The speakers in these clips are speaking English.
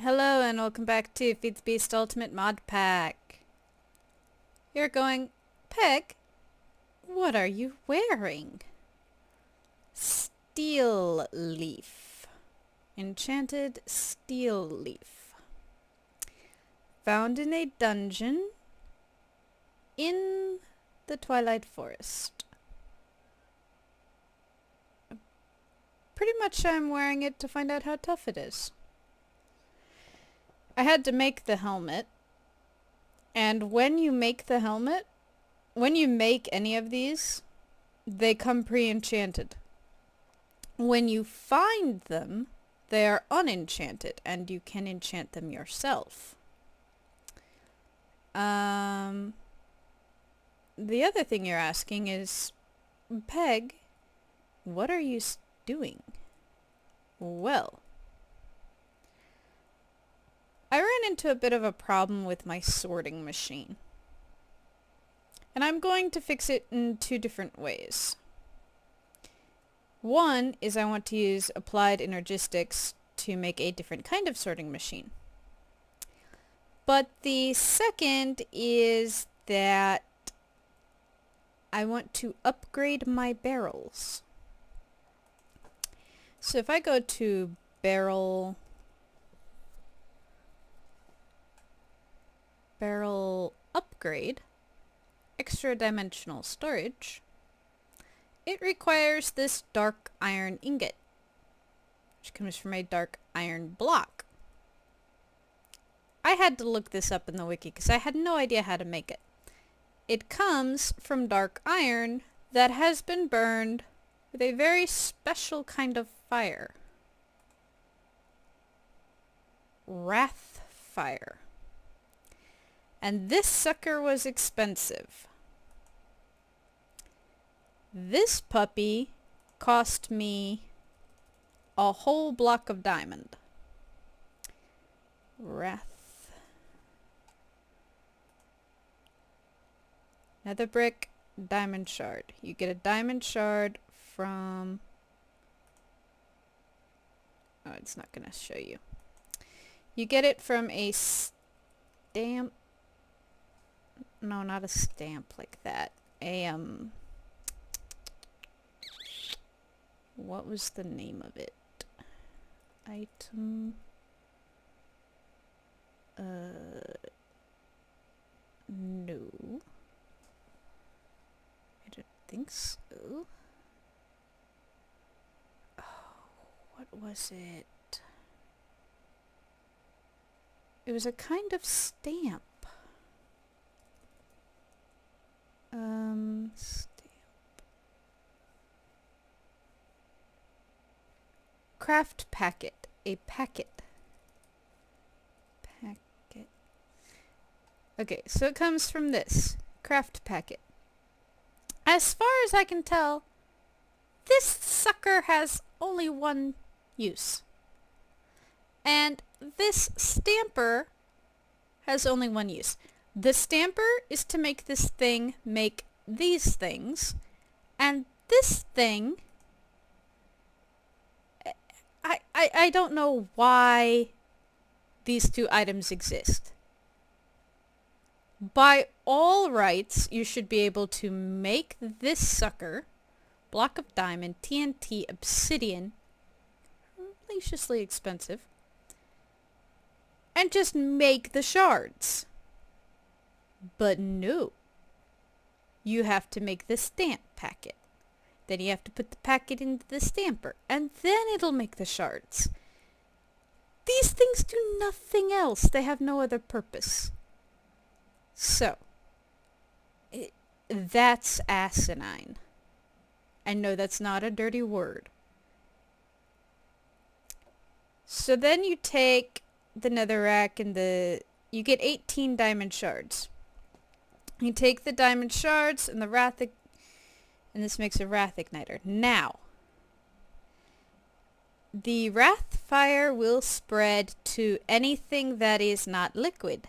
Hello and welcome back to FTB Ultimate Mod Pack. You're going, Peg, what are you wearing? Steel leaf. Enchanted steel leaf. Found in a dungeon in the Twilight Forest. Pretty much I'm wearing it to find out how tough it is. I had to make the helmet, and when you make the helmet, when you make any of these, they come pre-enchanted. When you find them, they are unenchanted, and you can enchant them yourself. The other thing you're asking is, Peg, what are you doing? Well, I ran into a bit of a problem with my sorting machine. And I'm going to fix it in two different ways. One is I want to use applied energistics to make a different kind of sorting machine. But the second is that I want to upgrade my barrels. So if I go to barrel upgrade, extra dimensional storage, it requires this dark iron ingot, which comes from a dark iron block. I had to look this up in the wiki because I had no idea how to make it. It comes from dark iron that has been burned with a very special kind of fire. Wrath fire. And this sucker was expensive. This puppy cost me a whole block of diamond. Wrath. Nether brick, diamond shard. You get a diamond shard from... Oh, it's not gonna show you. You get it from a stamp... No, not a stamp like that. What was the name of it? Item... No. I don't think so. Oh, what was it? It was a kind of stamp. Stamp. Craft packet. A packet. Packet. Okay, so it comes from this. Craft packet. As far as I can tell, this sucker has only one use. And this stamper has only one use. The stamper is to make this thing make these things, and this thing, I don't know why these two items exist. By all rights, you should be able to make this sucker, block of diamond, TNT, obsidian, maliciously expensive, and just make the shards. But no. You have to make the stamp packet. Then you have to put the packet into the stamper, and then it'll make the shards. These things do nothing else. They have no other purpose. So, that's asinine. And no, that's not a dirty word. So then you take the netherrack and you get 18 diamond shards. You take the diamond shards and and this makes a wrath igniter. Now, the wrath fire will spread to anything that is not liquid.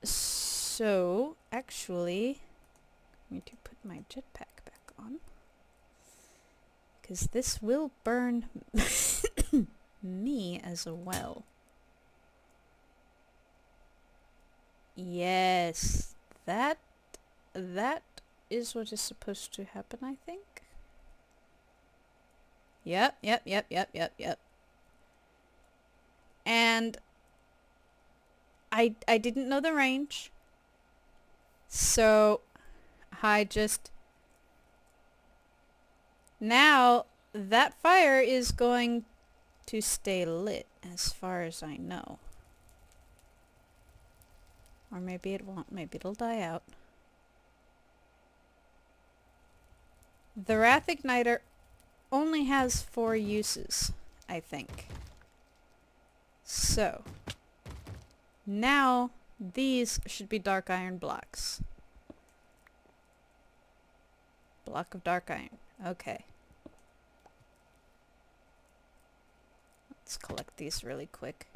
So, actually, I need to put my jetpack back on. Because this will burn me as well. Yes, that is what is supposed to happen, I think. Yep. And I didn't know the range, so I just... Now, that fire is going to stay lit, as far as I know. Or maybe it won't. Maybe it'll die out. The Wrath Igniter only has 4 uses, I think. So, now these should be dark iron blocks. Block of dark iron. Okay. Let's collect these really quick.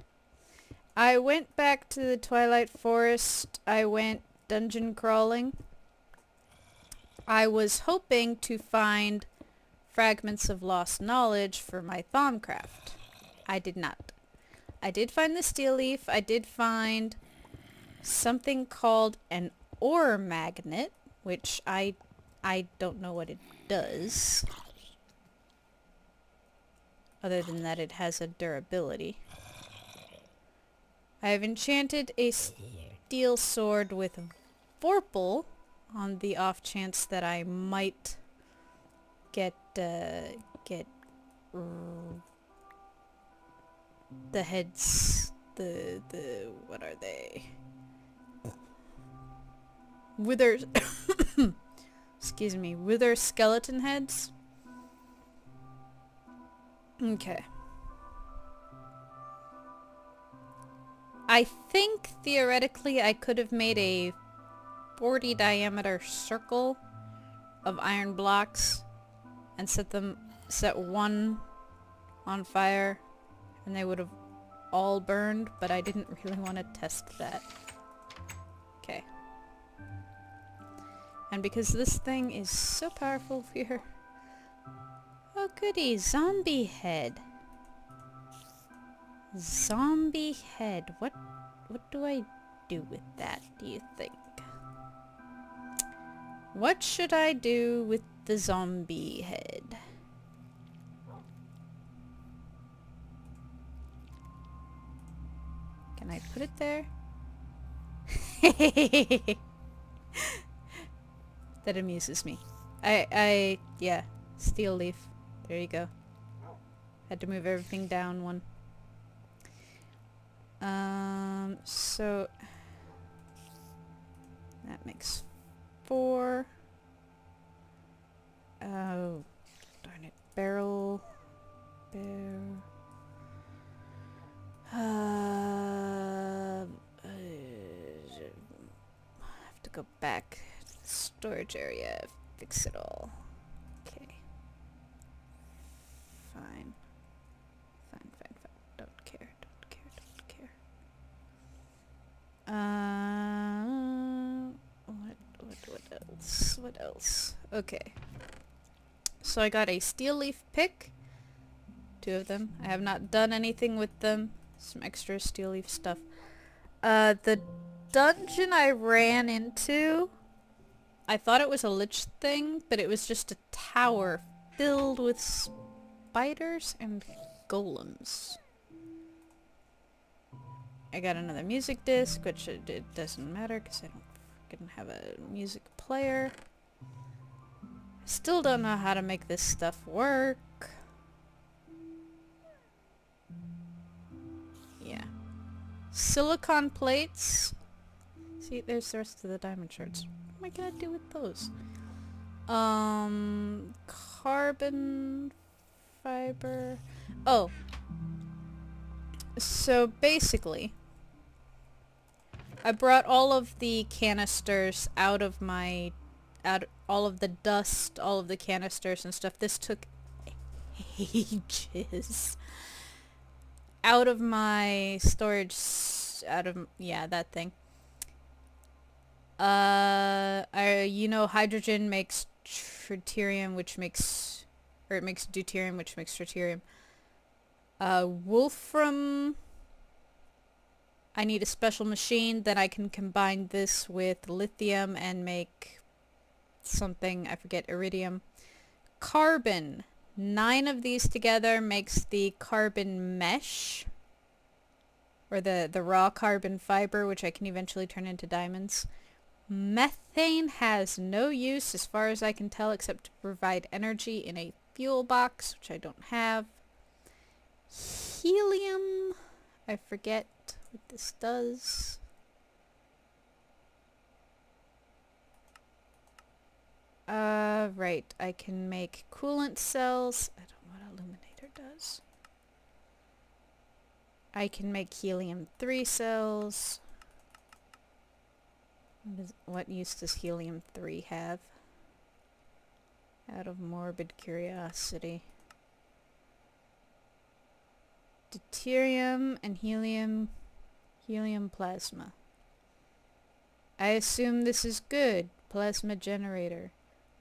I went back to the Twilight Forest. I went dungeon crawling. I was hoping to find fragments of lost knowledge for my Thaumcraft. I did not. I did find the steel leaf. I did find something called an ore magnet, which I don't know what it does. Other than that, it has a durability. I have enchanted a steel sword with Vorpal on the off chance that I might get the heads, what are they? Wither, excuse me, wither skeleton heads. Okay. I think theoretically I could have made a 40 diameter circle of iron blocks and set one on fire and they would have all burned, but I didn't really want to test that. Okay. And because this thing is so powerful here. Oh goody, zombie head. Zombie head. What do I do with that, do you think? What should I do with the zombie head? Can I put it there? That amuses me. Yeah, steel leaf. There you go. Had to move everything down one. So that makes 4. Oh, darn it. Barrel. I have to go back to the storage area, fix it all. Okay. Fine. Don't care. What else? Okay. So I got a steel leaf pick. 2 of them. I have not done anything with them. Some extra steel leaf stuff. The dungeon I ran into, I thought it was a lich thing, but it was just a tower filled with spiders and golems. I got another music disc, which it doesn't matter because I don't fucking have a music player. Still don't know how to make this stuff work. Yeah. Silicon plates. See, there's the rest of the diamond shards. What am I gonna do with those? Carbon fiber. Oh. So basically, I brought all of the canisters out of all of the dust, all of the canisters and stuff. This took ages. Out of my storage, that thing. Hydrogen makes tritium, which makes deuterium, which makes tritium. Wolfram, I need a special machine. Then I can combine this with lithium and make something, I forget, iridium. Carbon. 9 of these together makes the carbon mesh, or the raw carbon fiber, which I can eventually turn into diamonds. Methane has no use as far as I can tell except to provide energy in a fuel box, which I don't have. Helium, I forget what this does. Right, I can make coolant cells. I don't know what illuminator does. I can make helium-3 cells. What use does helium-3 have? Out of morbid curiosity. Deuterium and helium plasma. I assume this is good. Plasma generator.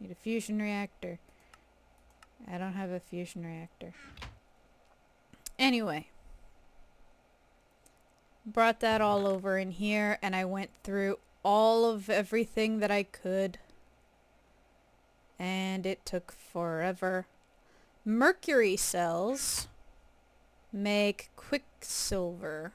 Need a fusion reactor. I don't have a fusion reactor. Anyway. Brought that all over in here and I went through all of everything that I could. And it took forever. Mercury cells make quicksilver,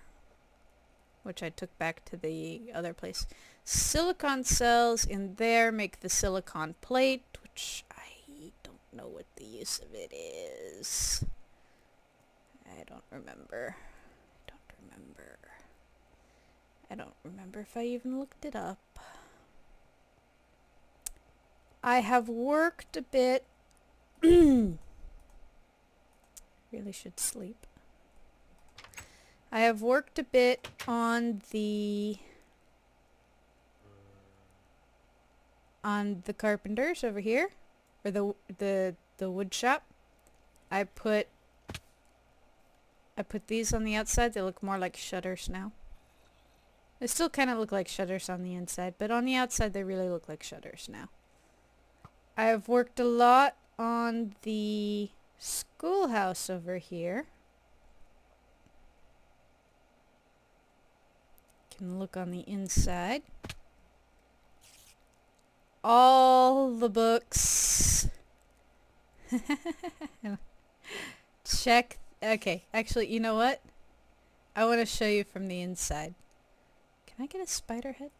which I took back to the other place. Silicon cells in there make the silicon plate, which I don't know what the use of it is. I don't remember. I don't remember if I even looked it up. I have worked a bit. Really should sleep. I have worked a bit on the carpenters over here, or the wood shop. I put these on the outside. They look more like shutters now. They still kind of look like shutters on the inside, but on the outside they really look like shutters now. I have worked a lot on the schoolhouse over here. Can look on the inside. All the books. Check. Okay, actually, you know what? I want to show you from the inside. Can I get a spider head?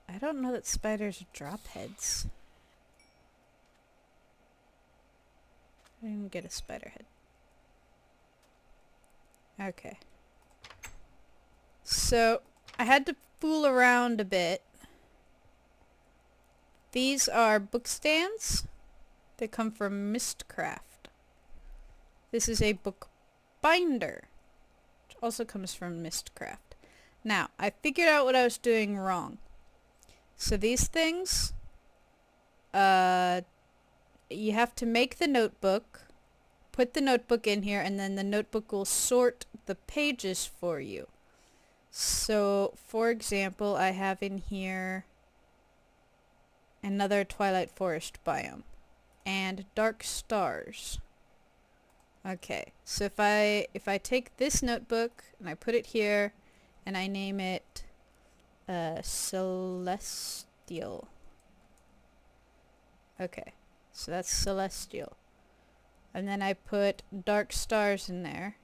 I don't know that spiders drop heads. I didn't get a spider head. Okay. So, I had to fool around a bit. These are book stands. They come from Mistcraft. This is a book binder, which also comes from Mistcraft. Now, I figured out what I was doing wrong. So these things, you have to make the notebook, put the notebook in here, and then the notebook will sort the pages for you. So, for example, I have in here another Twilight Forest biome and dark stars. Okay, so if I take this notebook and I put it here and I name it Celestial. Okay, so that's Celestial. And then I put dark stars in there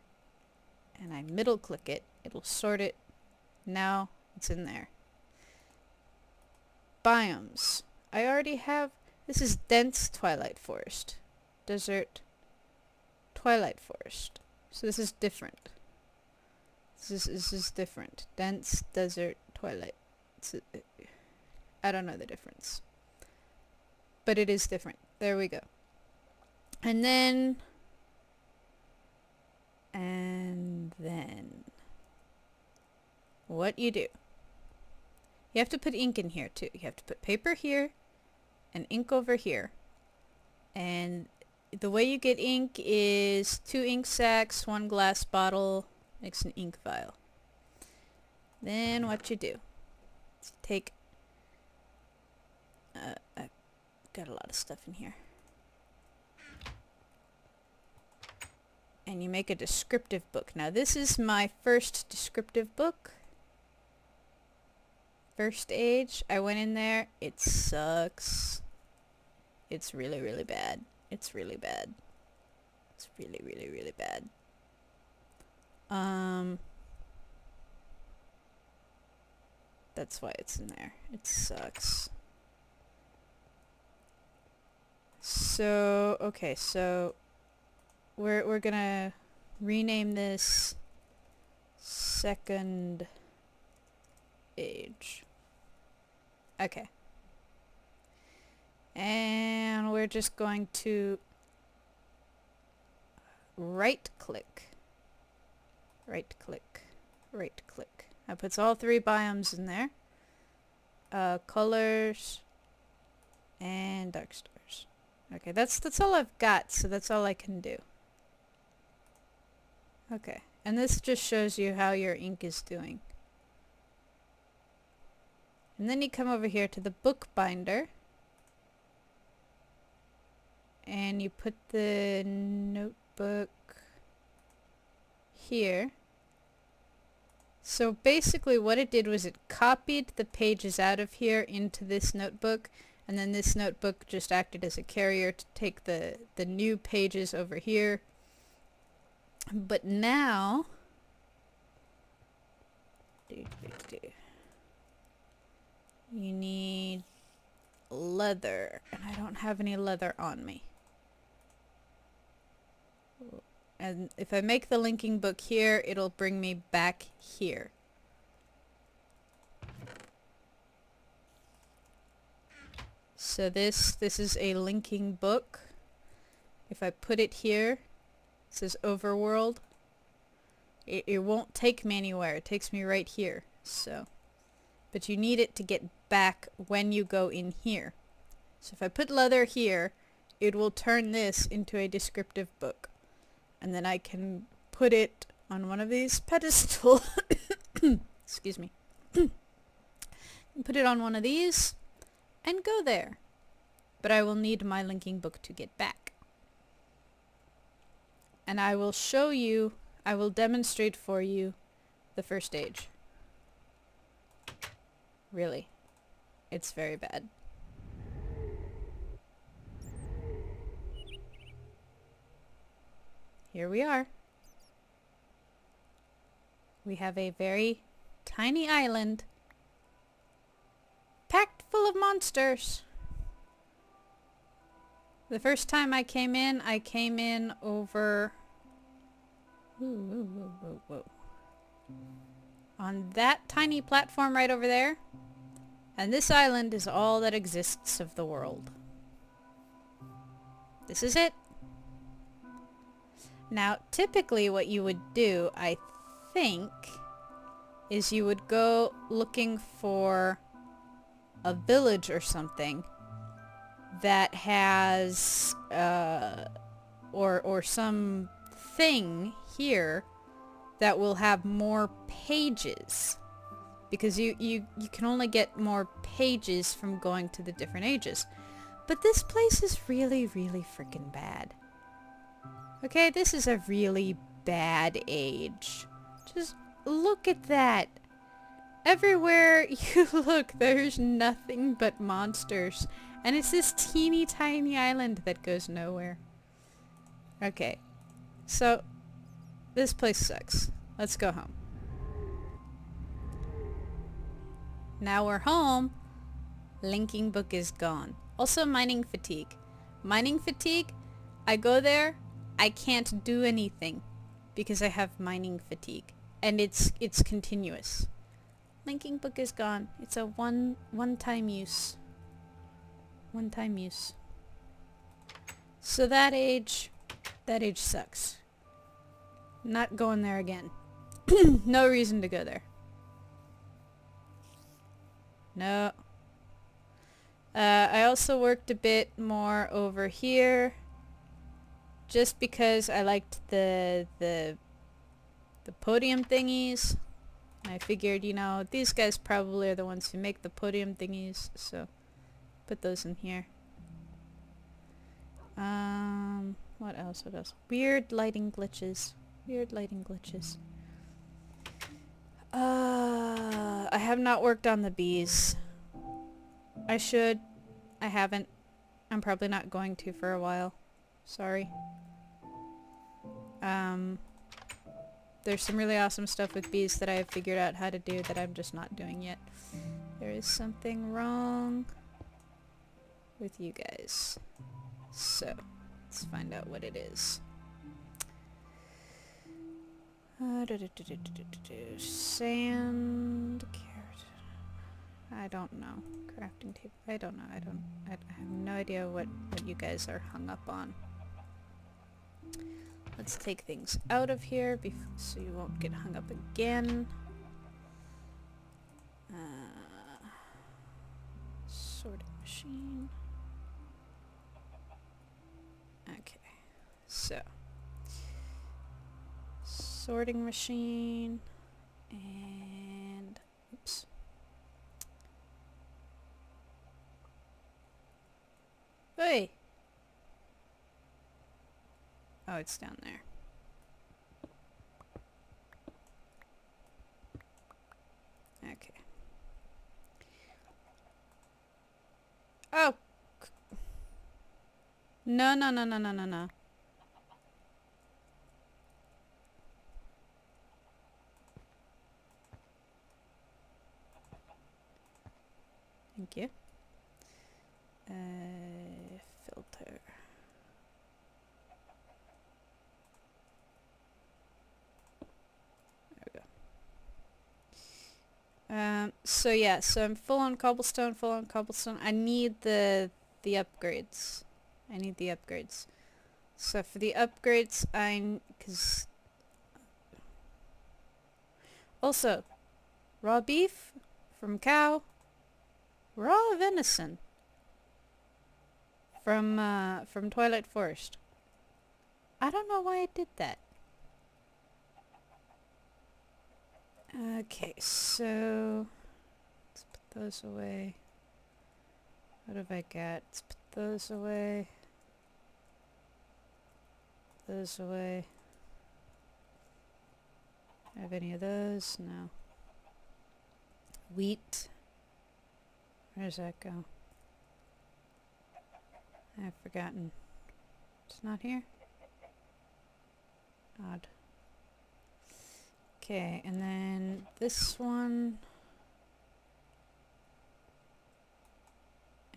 and I middle click it. It'll sort it. Now it's in there. Biomes. I already have, this is dense Twilight Forest. Desert Twilight Forest. So this is different. This is different. Dense, desert, twilight. I don't know the difference. But it is different. There we go. And then what you do. You have to put ink in here too. You have to put paper here and ink over here. And the way you get ink is 2 ink sacs, 1 glass bottle, makes an ink vial. Then what you do is take, I've got a lot of stuff in here. and you make a descriptive book. Now this is my first descriptive book. First age, I went in there. It sucks. It's really, really bad. It's really bad. It's really, really, really bad. That's why it's in there. It sucks. So, okay, so we're gonna rename this second age. Okay. And we're just going to right click. Right click. Right click. That puts all 3 biomes in there. Colors and dark stars. Okay, that's all I've got, so that's all I can do. Okay, and this just shows you how your ink is doing. And then you come over here to the bookbinder, and you put the notebook here. So basically what it did was it copied the pages out of here into this notebook, and then this notebook just acted as a carrier to take the new pages over here. But now you need leather, and I don't have any leather on me. And if I make the linking book here, it'll bring me back here. So this is a linking book. If I put it here, it says overworld. It won't take me anywhere. It takes me right here. So, but you need it to get back when you go in here. So if I put leather here, it will turn this into a descriptive book. And then I can put it on one of these pedestals. Excuse me. Put it on one of these and go there. But I will need my linking book to get back. And I will show you, I will demonstrate for you the first age. Really. It's very bad. Here we are. We have a very tiny island packed full of monsters. The first time I came in over on that tiny platform right over there. And this island is all that exists of the world. This is it. Now, typically what you would do, I think, is you would go looking for a village or something that has, or some thing here that will have more pages. Because you can only get more pages from going to the different ages. But this place is really, really freaking bad. Okay, this is a really bad age. Just look at that. Everywhere you look, there's nothing but monsters. And it's this teeny tiny island that goes nowhere. Okay, so this place sucks. Let's go home. Now we're home. Linking book is gone. Also mining fatigue. Mining fatigue, I go there, I can't do anything because I have mining fatigue, and it's continuous. Linking book is gone. It's a one-time use. One-time use. So that age sucks. Not going there again. No reason to go there. No. I also worked a bit more over here. Just because I liked the podium thingies. I figured, you know, these guys probably are the ones who make the podium thingies, so put those in here. What else? What else? Weird lighting glitches. Weird lighting glitches. I have not worked on the bees. I should. I haven't. I'm probably not going to for a while. Sorry. There's some really awesome stuff with bees that I have figured out how to do that I'm just not doing yet. There is something wrong with you guys. So, let's find out what it is. Sand, carrot. I don't know. Crafting table. I don't know. I have no idea what you guys are hung up on. Let's take things out of here so you won't get hung up again. Sorting machine. Okay. So. Sorting machine. And... oops. Hey! Oh, it's down there. Okay. Oh! No, no, no, no, no, no, no. Thank you. Filter. So yeah, so I'm full on cobblestone, I need the upgrades. I need the upgrades. So for the upgrades, cause... also, raw beef from cow, raw venison from Twilight Forest. I don't know why I did that. Okay, so let's put those away. What have I got? Let's put those away. Those away. Have any of those? No. Wheat. Where does that go? I've forgotten. It's not here? Odd. Okay, and then this one...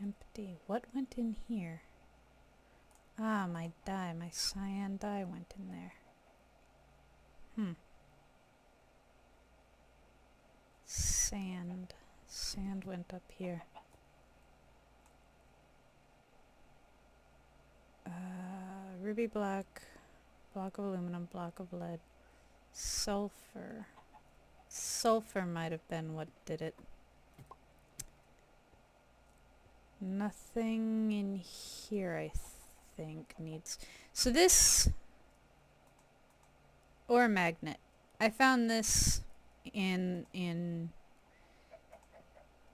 empty. What went in here? Ah, my dye, my cyan dye went in there. Sand. Sand went up here. Ruby block, block of aluminum, block of lead. Sulfur. Sulfur might have been what did it. Nothing in here, I think, needs... so this... ore magnet. I found this in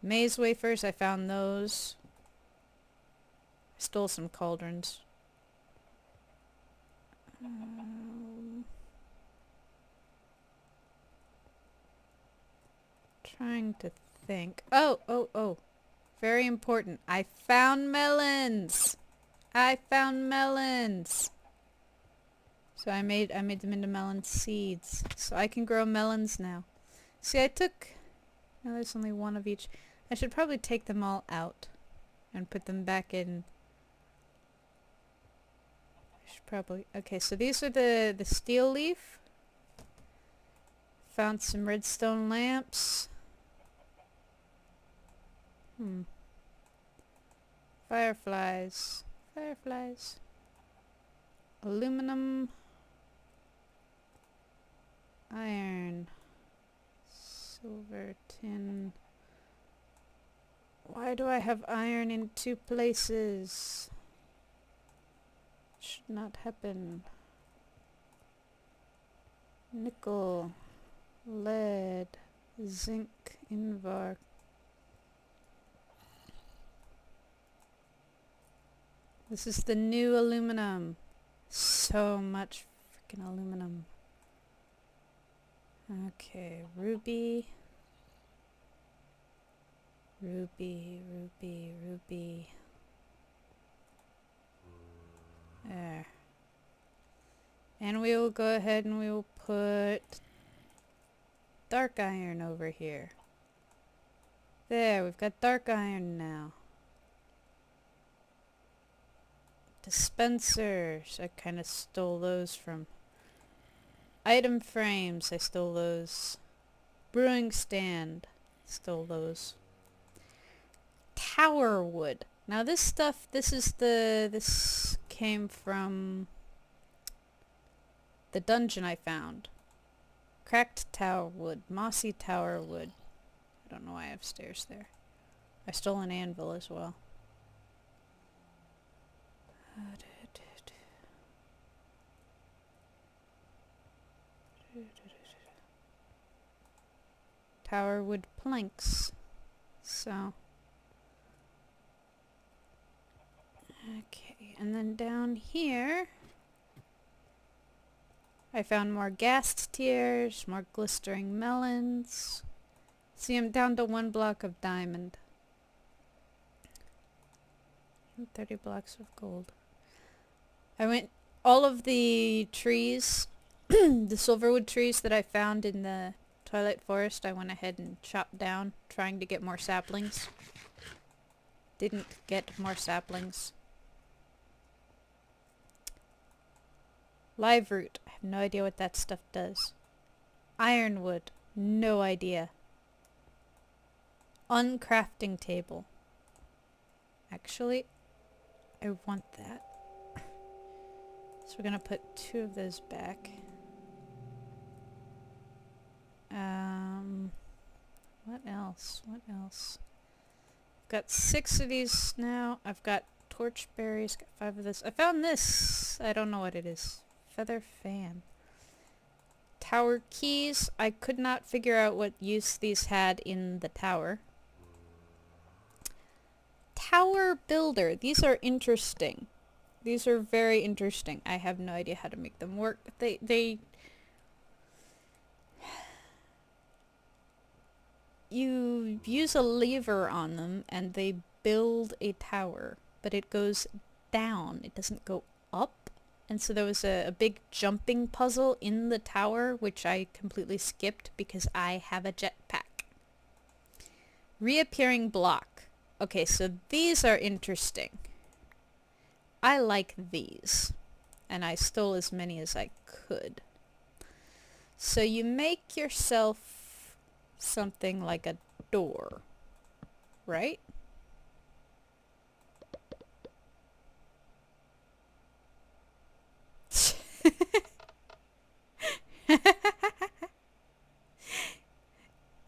maize wafers. I found those. I stole some cauldrons. Trying to think. Oh. Very important. I found melons. I found melons. So I made them into melon seeds. So I can grow melons now. See, I took... now there's only one of each. I should probably take them all out and put them back in. I should probably... okay, so these are the steel leaf. Found some redstone lamps. Fireflies. Fireflies. Aluminum. Iron. Silver, tin. Why do I have iron in two places? Should not happen. Nickel. Lead. Zinc. Invar. This is the new aluminum. So much freaking aluminum. Okay, ruby. Ruby, ruby, ruby. There. And we will go ahead and we will put dark iron over here. There, we've got dark iron now. Dispensers. I kind of stole those from item frames. I stole those. Brewing stand. Stole those. Tower wood. Now this stuff, this came from the dungeon I found. Cracked tower wood. Mossy tower wood. I don't know why I have stairs there. I stole an anvil as well. Tower wood planks. So. Okay, and then down here, I found more ghast tears, more glistering melons. See, I'm down to 1 block of diamond. And 30 blocks of gold. I went, all of the trees, the silverwood trees that I found in the Twilight Forest, I went ahead and chopped down, trying to get more saplings. Didn't get more saplings. Live root. I have no idea what that stuff does. Ironwood. No idea. Uncrafting table. Actually, I want that. So we're gonna put 2 of those back. What else? What else? I've got 6 of these now. I've got torch berries. Got 5 of this. I found this. I don't know what it is. Feather fan. Tower keys. I could not figure out what use these had in the tower. Tower builder. These are interesting. These are very interesting. I have no idea how to make them work. You use a lever on them and they build a tower, but it goes down. It doesn't go up. And so there was a big jumping puzzle in the tower, which I completely skipped because I have a jetpack. Reappearing block. Okay, so these are interesting. I like these. And I stole as many as I could. So you make yourself something like a door, right?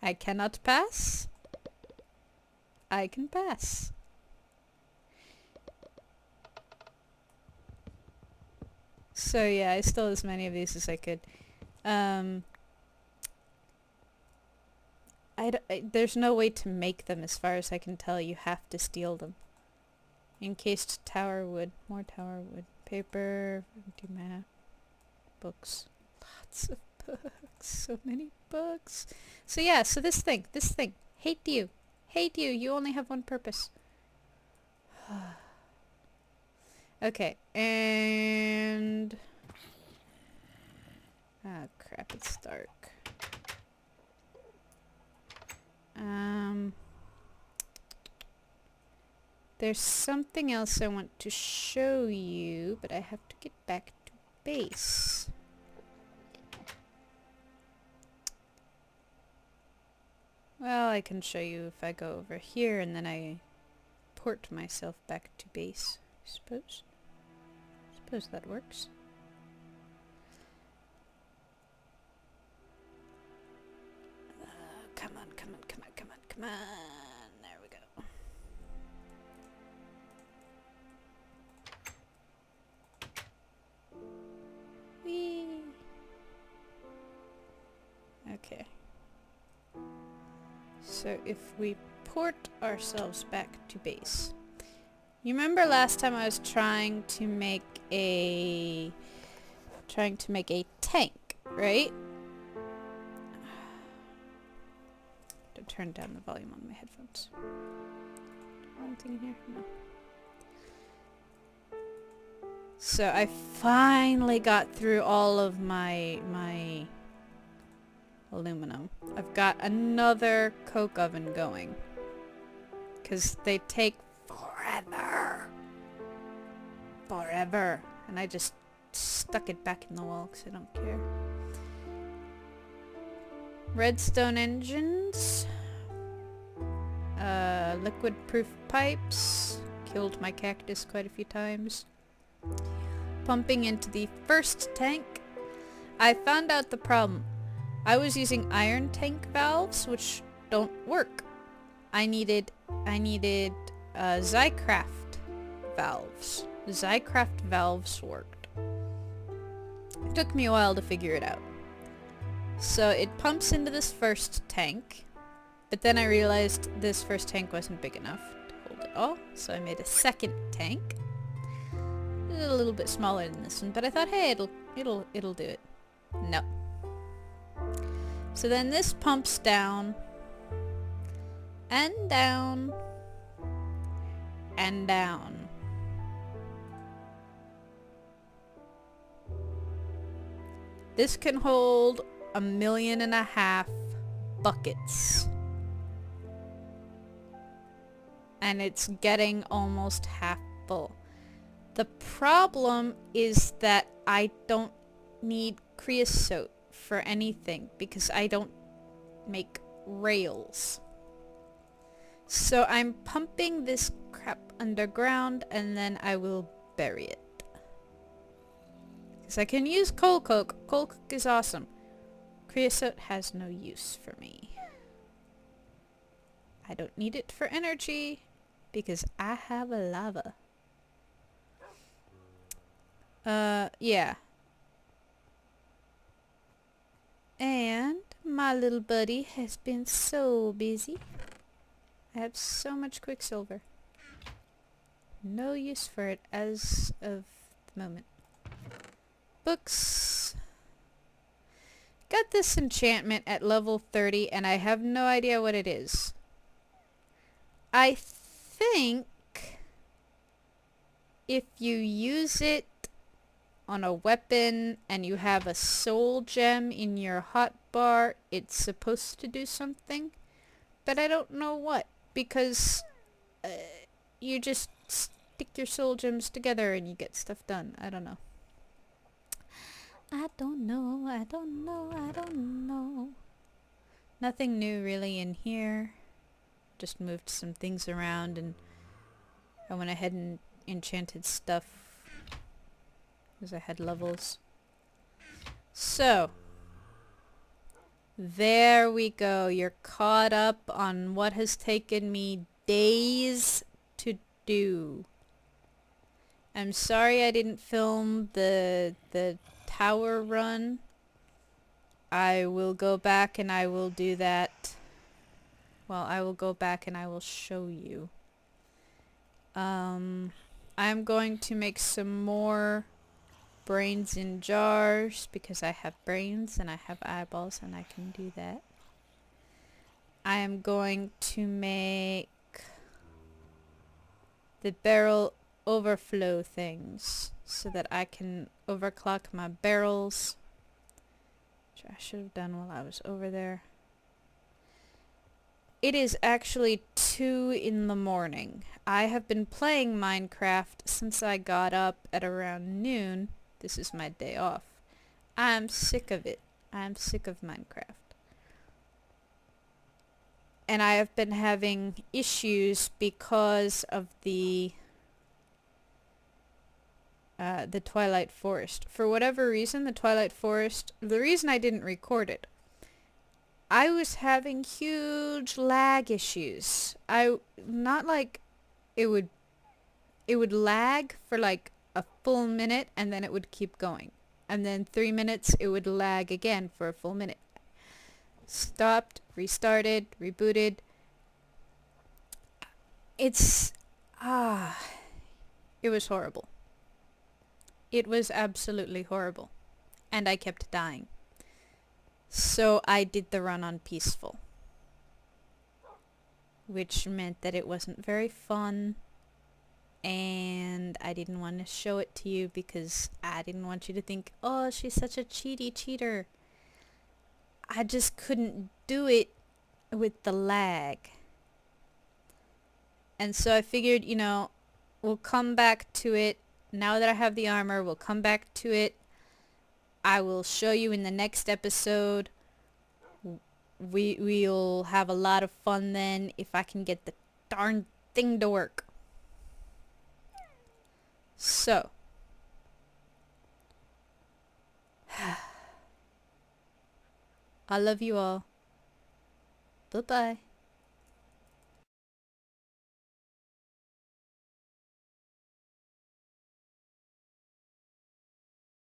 I cannot pass. I can pass. So yeah, I stole as many of these as I could. There's no way to make them as far as I can tell. You have to steal them. Encased tower wood. More tower wood. Paper. Empty map. Books. Lots of books. So many books. So yeah, so this thing. Hate you. Hate you. You only have one purpose. Okay, and... ah, crap, it's dark. There's something else I want to show you, but I have to get back to base. Well, I can show you if I go over here and then I port myself back to base, I suppose. Suppose that works. Come on, come on, come on, come on, come on. There we go. Whee! Okay. So if we port ourselves back to base. You remember last time I was trying to make a tank, right? To turn down the volume on my headphones. Anything in here? No. So I finally got through all of my aluminum. I've got another coke oven going. Because they take forever. Forever. And I just stuck it back in the wall because I don't care. Redstone engines. Liquid proof pipes. Killed my cactus quite a few times. Pumping into the first tank. I found out the problem. I was using iron tank valves, which don't work. I needed Zycraft valves. Zycraft valves worked. It took me a while to figure it out. So it pumps into this first tank, but then I realized this first tank wasn't big enough to hold it all, so I made a second tank. A little bit smaller than this one, but I thought, hey, it'll do it. No. So then this pumps down and down and down. This can hold 1.5 million buckets. And it's getting almost half full. The problem is that I don't need creosote for anything because I don't make rails. So I'm pumping this crap underground and then I will bury it. Because I can use coal coke. Coal coke is awesome. Creosote has no use for me. I don't need it for energy because I have a lava. Yeah. And my little buddy has been so busy. I have so much quicksilver. No use for it as of the moment. Books. Got this enchantment at level 30 and I have no idea what it is. I think if you use it on a weapon and you have a soul gem in your hotbar, it's supposed to do something, but I don't know what, because you just stick your soul gems together and you get stuff done. I don't know. I don't know. Nothing new really in here. Just moved some things around and I went ahead and enchanted stuff because I had levels. So, there we go. You're caught up on what has taken me days to do. I'm sorry I didn't film the tower run. I will go back and I will do that. Well, I will go back and I will show you. I'm going to make some more brains in jars because I have brains and I have eyeballs and I can do that. I am going to make the barrel overflow things so that I can overclock my barrels, which I should have done while I was over there. It is actually 2 in the morning. I have been playing Minecraft since I got up at around noon. This is my day off. I'm sick of it. I'm sick of Minecraft. And I have been having issues because of the Twilight Forest. For whatever reason, the Twilight Forest, the reason I didn't record it, I was having huge lag issues. Not like it would lag for like a full minute and then it would keep going. And then 3 minutes it would lag again for a full minute. Stopped, restarted, rebooted. It was horrible. It was absolutely horrible. And I kept dying. So I did the run on peaceful. Which meant that it wasn't very fun. And I didn't want to show it to you because I didn't want you to think, oh, she's such a cheater. I just couldn't do it with the lag. And so I figured, we'll come back to it. Now that I have the armor, we'll come back to it. I will show you in the next episode. We'll have a lot of fun then if I can get the darn thing to work. So. I love you all. Bye-bye.